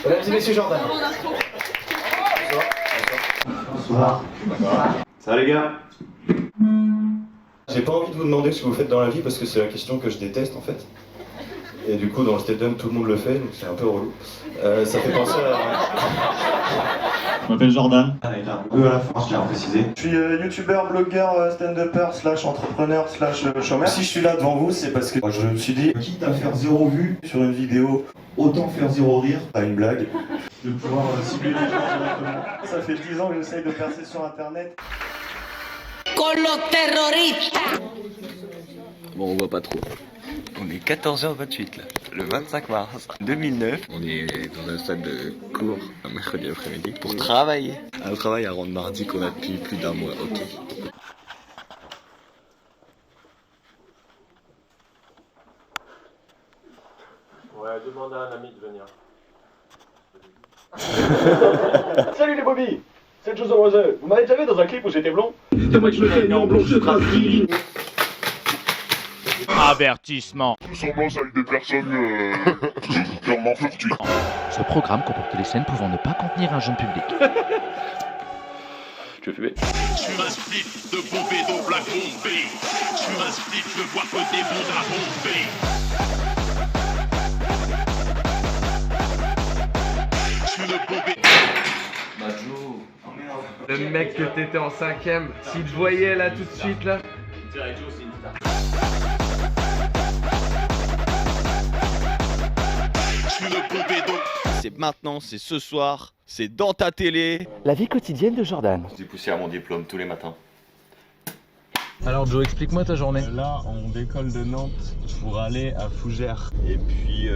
Mesdames et messieurs, Jordan. Bonsoir. Ça va les gars? J'ai pas envie de vous demander ce que vous faites dans la vie parce que c'est la question que je déteste en fait. Et du coup dans le stand-up tout le monde le fait donc c'est un peu relou. Ça fait penser à... Je m'appelle Jordan. Avec un E à la fin, je tiens à préciser. Je suis youtubeur, blogueur, stand-upper, / entrepreneur, / chômeur. Si je suis là devant vous c'est parce que je me suis dit, quitte à faire 0 vue sur une vidéo, autant faire 0 rire, pas une blague. De pouvoir cibler les gens directement. Ça fait 10 ans que j'essaye de percer sur internet. Con los terroristas. Bon, on voit pas trop. On est 14h28 là, le 25 mars 2009. On est dans la salle de cours un mercredi après-midi pour travailler. Un travail à rendre mardi qu'on a depuis plus d'un mois, ok. Ouais, demande à un ami de venir. Salut les Bobby, c'est Jozo Rose. Vous m'avez déjà vu dans un clip où j'étais blond? C'est moi que je me fais en blanc, je trace Guilin. Avertissement. Ressemblance avec des personnes clairement fortuites. Ce programme comporte des scènes pouvant ne pas contenir un jeune public. Tu veux fumer? Sur un split de bombé d'eau black bombé. Sur un split, je vois que des mondes à bomber. Sur le bombé. Le mec que t'étais en 5ème, s'il te voyait là tout de suite là. Sur le bombé d'eau. C'est maintenant, c'est ce soir, c'est dans ta télé. La vie quotidienne de Jordan. Je dépoussière mon diplôme tous les matins. Alors Joe, explique-moi ta journée. Là, on décolle de Nantes pour aller à Fougères. Et puis,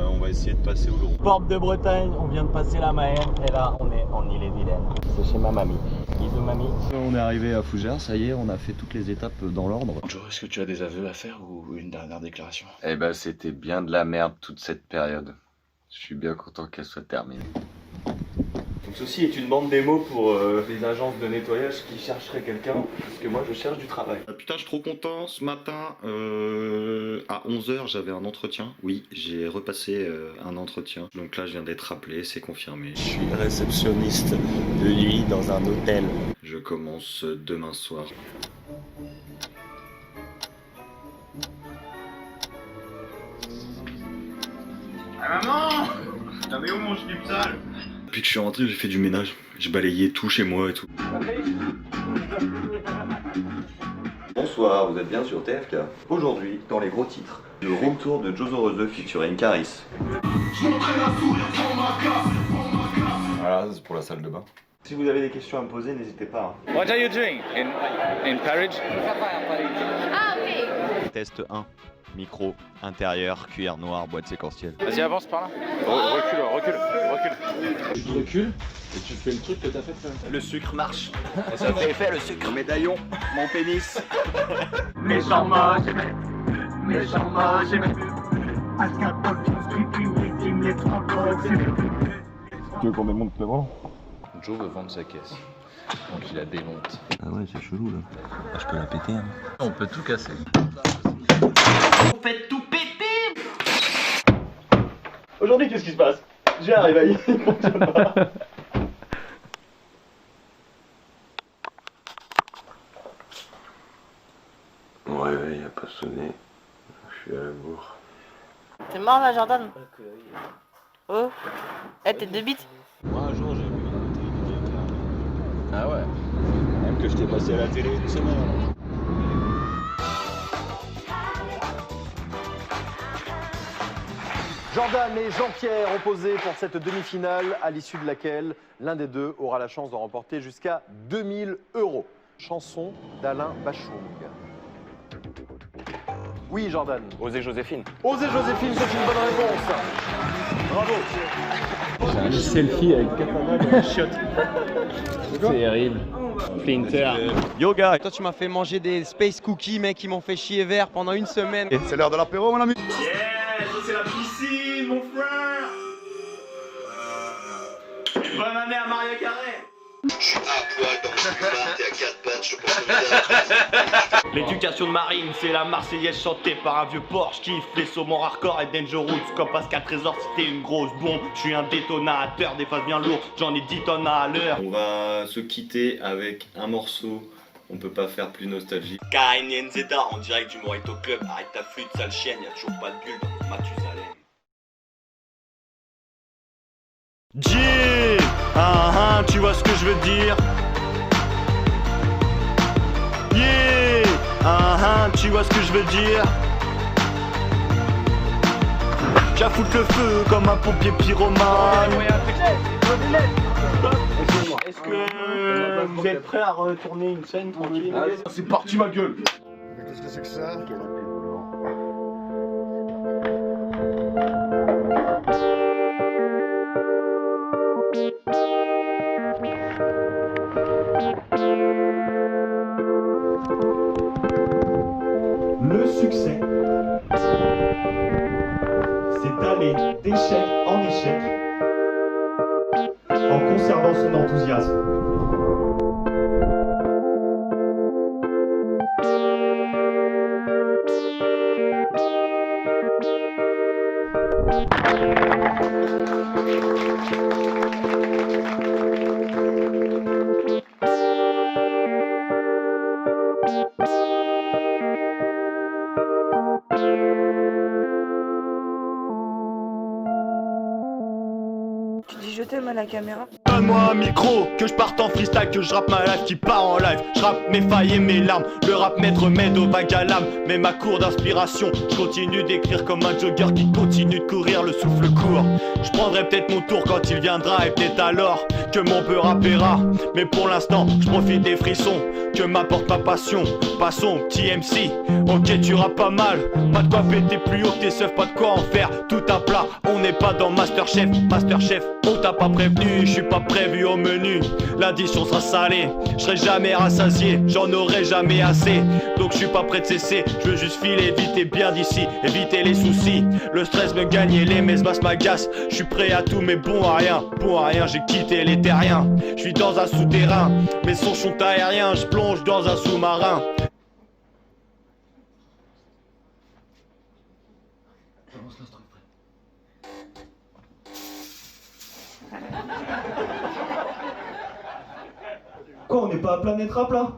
on va essayer de passer au Louron. Porte de Bretagne, on vient de passer la Mayenne et là on est en Ille-et-Vilaine. C'est chez ma mamie. Bisous mamie. On est arrivé à Fougères, ça y est, on a fait toutes les étapes dans l'ordre. Joe, est-ce que tu as des aveux à faire ou une dernière déclaration? Eh ben, c'était bien de la merde toute cette période. Je suis bien content qu'elle soit terminée. Donc ceci est une bande démo pour les agences de nettoyage qui chercheraient quelqu'un parce que moi je cherche du travail. Putain, je suis trop content. Ce matin, à 11h, j'avais un entretien. Oui, j'ai repassé un entretien. Donc là, je viens d'être appelé, c'est confirmé. Je suis réceptionniste de nuit dans un hôtel. Je commence demain soir. Maman, t'avais où mon slip sale? Depuis que je suis rentré, j'ai fait du ménage. J'ai balayé tout chez moi et tout. Bonsoir, vous êtes bien sur TFK. Aujourd'hui, dans les gros titres, le room tour de Jozo Rose featuring Caris. Voilà, c'est pour la salle de bain. Si vous avez des questions à me poser, n'hésitez pas. What are you doing in Paris? Test 1. Micro, intérieur, cuir noir, boîte séquentielle. Vas-y, avance par là. Recule. Tu recules et tu fais le truc que t'as fait faire. Le sucre marche. Et ça fait effet le sucre. Médaillon, mon pénis. Tu veux qu'on démonte le vent? Joe veut vendre sa caisse. Donc il la démonte. Ah ouais, c'est chelou là. Je peux la péter hein. On peut tout casser. Vous faites tout péter. Aujourd'hui, qu'est-ce qui se passe? J'ai un réveil, il fonctionne pas. Mon réveil a pas sonné. Je suis à la bourre. T'es mort là, Jordan? Oh. Eh, t'es de bite? Moi, un jour, j'ai vu Ah ouais. même que je t'ai passé à la télé une semaine. Jordan et Jean-Pierre opposés pour cette demi-finale à l'issue de laquelle l'un des deux aura la chance de remporter jusqu'à 2000 €. Chanson d'Alain Bachung. Oui, Jordan. Osez Joséphine. Osez Joséphine, c'est une bonne réponse. Bravo. J'ai un selfie avec Katana dans la chiotte. C'est terrible. Splinter. Yoga. Toi, tu m'as fait manger des space cookies, mec, qui m'ont fait chier vert pendant une semaine. C'est l'heure de l'apéro, mon ami. Yeah, c'est la piscine, mon frère. Bonne année à Maria Carré. Je suis à poil dans mon boulevard, t'es à 4 pattes, je pense que L'éducation de Marine, c'est la Marseillaise chantée par un vieux Porsche qui fait saumon hardcore et Danger Roots comme Pascal Trésor, c'était une grosse bombe. Je suis un détonateur, des phases bien lourdes, j'en ai 10 tonnes à l'heure. On va se quitter avec un morceau, on peut pas faire plus nostalgique. Kainen Zeta en direct du Morito Club. Arrête ta flûte, sale chienne, y'a toujours pas de bulle dans Mathusalem. Tu vois ce que je veux dire? Yeah, tu vois ce que je veux dire? J'affoute le feu comme un pompier pyromane. Est-ce que vous êtes prêts à retourner une scène tranquille? C'est parti ma gueule. Mais qu'est-ce que c'est que ça? Le succès, c'est d'aller d'échec en échec en conservant son enthousiasme. Tu dis je t'aime à la caméra. Donne-moi un micro, que je parte en freestyle, que je rappe ma life qui part en live. Je rappe mes failles et mes larmes, le rap maître m'aide au vague à l'âme. Mais ma cour d'inspiration, je continue d'écrire comme un jogger qui continue de courir le souffle court. Je prendrai peut-être mon tour quand il viendra et peut-être alors que mon peu rappera. Mais pour l'instant, je profite des frissons que m'apporte ma passion. Passons petit MC, ok tu rappes pas mal. Pas de quoi péter plus haut que tes seufs, pas de quoi en faire tout un plat. On n'est pas dans Masterchef, on t'a pas prévenu, je suis pas prévu au menu. L'addition sera salée, je serai jamais rassasié, j'en aurai jamais assez. Donc je suis pas prêt de cesser, je veux juste filer vite et bien d'ici, éviter les soucis. Le stress me gagne et les mesmas m'agacent. Je suis prêt à tout mais bon à rien, j'ai quitté les terriens. Je suis dans un souterrain, mes sons sont aériens, je plonge dans un sous-marin. Quoi, on n'est pas à Planète Rap là?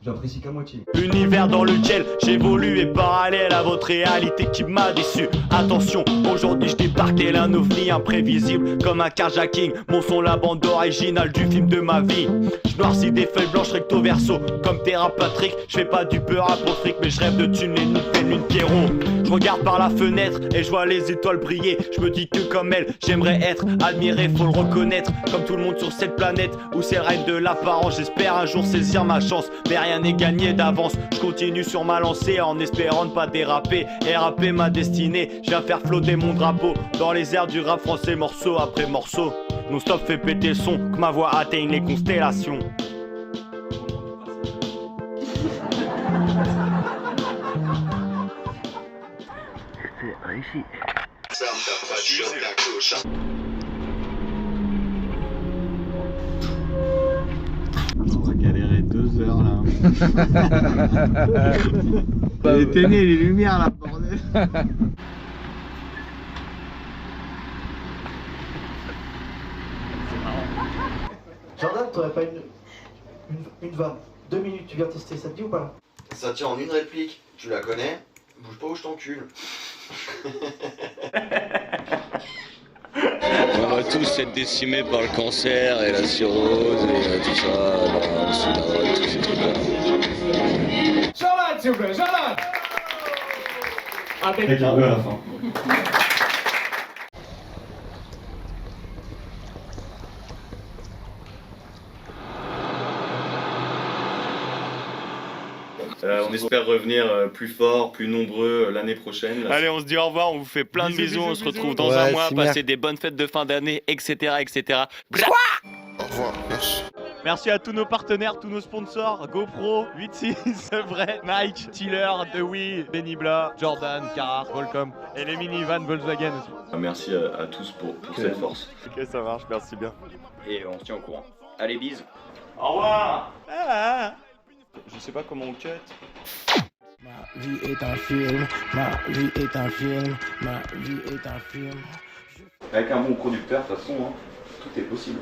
J'apprécie qu'à moitié. Univers dans lequel j'évolue est parallèle à votre réalité qui m'a déçu. Attention, aujourd'hui je débarque tel un ovni imprévisible comme un carjacking. Mon son la bande originale du film de ma vie. Je noircis des feuilles blanches recto verso comme Terra Patrick. Je fais pas du peur à pour fric mais je rêve de thunes et une peine une Pierrot. Je regarde par la fenêtre et je vois les étoiles briller. Je me dis que comme elle, j'aimerais être admiré, faut le reconnaître. Comme tout le monde sur cette planète où c'est le règne de l'apparence. J'espère un jour saisir ma chance, mais rien n'est gagné d'avance. Je continue sur ma lancée en espérant ne pas déraper. Et rapper ma destinée, je viens faire flotter mon drapeau dans les airs du rap français, morceau après morceau. Non stop fait péter le son, que ma voix atteigne les constellations. c'est réussi. Ça me tape pas de shot, la cloche. On va galérer 2 heures là. Éteignez les lumières là, bordel. Jordan, t'aurais pas une vanne? 2 minutes, tu viens tester, ça te dit ou pas? Ça tient en une réplique, tu la connais? Bouge pas ou je t'encule. On va tous être décimés par le cancer et la cirrhose et tout ça, le sida, tous ces trucs-là. Jordan, s'il vous plaît, Jordan! Avec un E à la fin. On espère revenir plus fort, plus nombreux l'année prochaine. Allez, on se dit au revoir, on vous fait plein de bisous, on se retrouve dans un mois, passer des bonnes fêtes de fin d'année, etc. etc. Au revoir, merci. Merci à tous nos partenaires, tous nos sponsors, GoPro, 86, Vrai, Nike, Tiller, Dewey, Benibla, Jordan, Carhartt, Volcom et les minivans Volkswagen aussi. Merci à tous pour cette force. Ok, ça marche, merci bien. Et on se tient au courant. Allez, bise. Au revoir. Je sais pas comment on cut. Ma vie est un film, ma vie est un film, ma vie est un film. Avec un bon producteur, de toute façon, tout est possible.